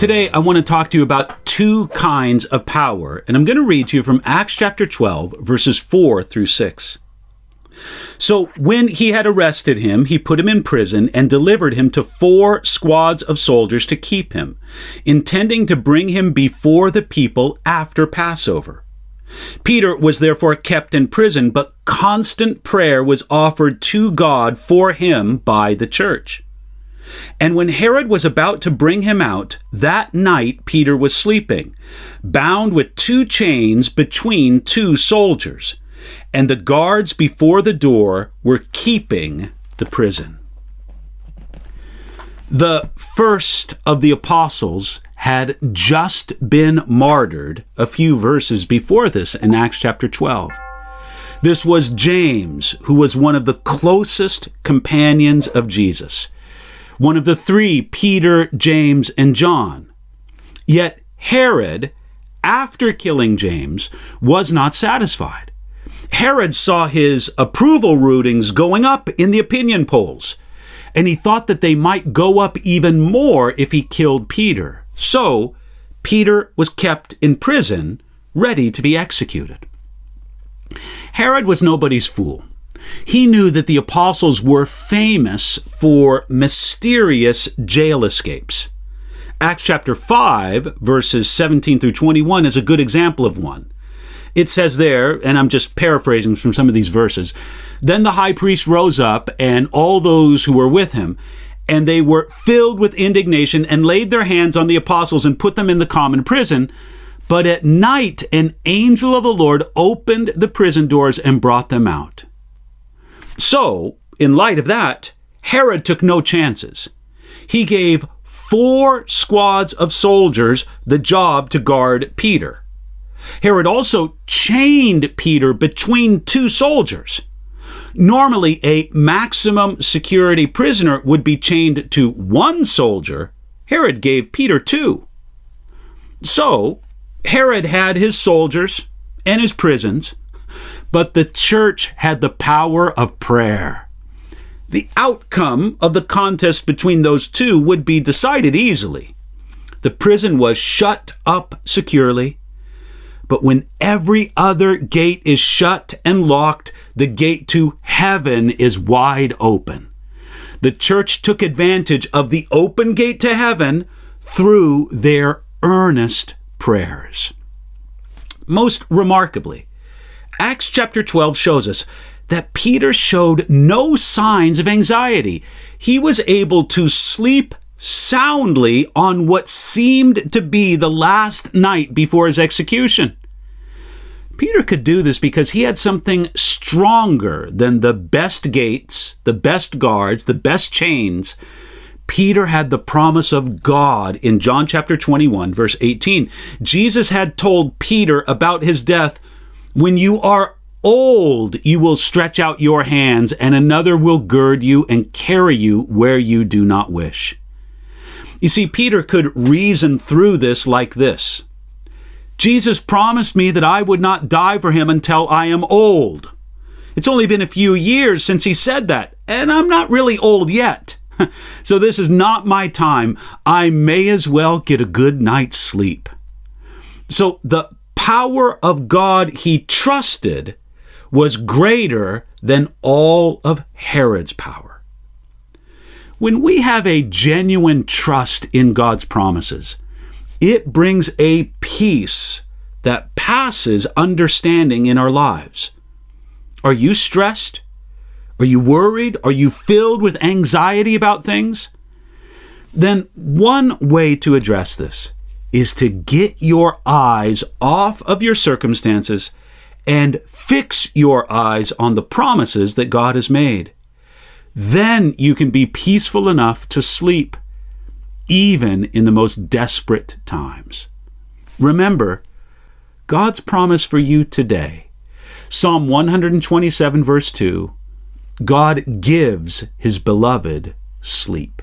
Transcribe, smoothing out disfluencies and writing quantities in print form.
Today, I want to talk to you about two kinds of power, and I'm going to read to you from Acts chapter 12, verses 4 through 6. So when he had arrested him, he put him in prison and delivered him to 4 squads of soldiers to keep him, intending to bring him before the people after Passover. Peter was therefore kept in prison, but constant prayer was offered to God for him by the church. And when Herod was about to bring him out, that night Peter was sleeping, bound with 2 chains between 2 soldiers, and the guards before the door were keeping the prison. The first of the apostles had just been martyred a few verses before this in Acts chapter 12. This was James, who was one of the closest companions of Jesus. One of the 3, Peter, James, and John. Yet Herod, after killing James, was not satisfied. Herod saw his approval ratings going up in the opinion polls, and he thought that they might go up even more if he killed Peter. So Peter was kept in prison, ready to be executed. Herod was nobody's fool. He knew that the apostles were famous for mysterious jail escapes. Acts chapter 5, verses 17 through 21 is a good example of one. It says there, and I'm just paraphrasing from some of these verses, "Then the high priest rose up, and all those who were with him, and they were filled with indignation and laid their hands on the apostles and put them in the common prison. But at night an angel of the Lord opened the prison doors and brought them out." So, in light of that, Herod took no chances. He gave 4 squads of soldiers the job to guard Peter. Herod also chained Peter between 2 soldiers. Normally, a maximum security prisoner would be chained to 1 soldier. Herod gave Peter 2. So, Herod had his soldiers and his prisons, but the church had the power of prayer. The outcome of the contest between those 2 would be decided easily. The prison was shut up securely, but when every other gate is shut and locked, the gate to heaven is wide open. The church took advantage of the open gate to heaven through their earnest prayers. Most remarkably, Acts chapter 12 shows us that Peter showed no signs of anxiety. He was able to sleep soundly on what seemed to be the last night before his execution. Peter could do this because he had something stronger than the best gates, the best guards, the best chains. Peter had the promise of God in John chapter 21, verse 18. Jesus had told Peter about his death, "When you are old, you will stretch out your hands, and another will gird you and carry you where you do not wish." You see, Peter could reason through this like this. Jesus promised me that I would not die for him until I am old. It's only been a few years since he said that, and I'm not really old yet. So this is not my time. I may as well get a good night's sleep. So the power of God he trusted was greater than all of Herod's power. When we have a genuine trust in God's promises, it brings a peace that passes understanding in our lives. Are you stressed? Are you worried? Are you filled with anxiety about things? Then one way to address this is to get your eyes off of your circumstances and fix your eyes on the promises that God has made. Then you can be peaceful enough to sleep, even in the most desperate times. Remember, God's promise for you today, Psalm 127, verse 2, God gives his beloved sleep.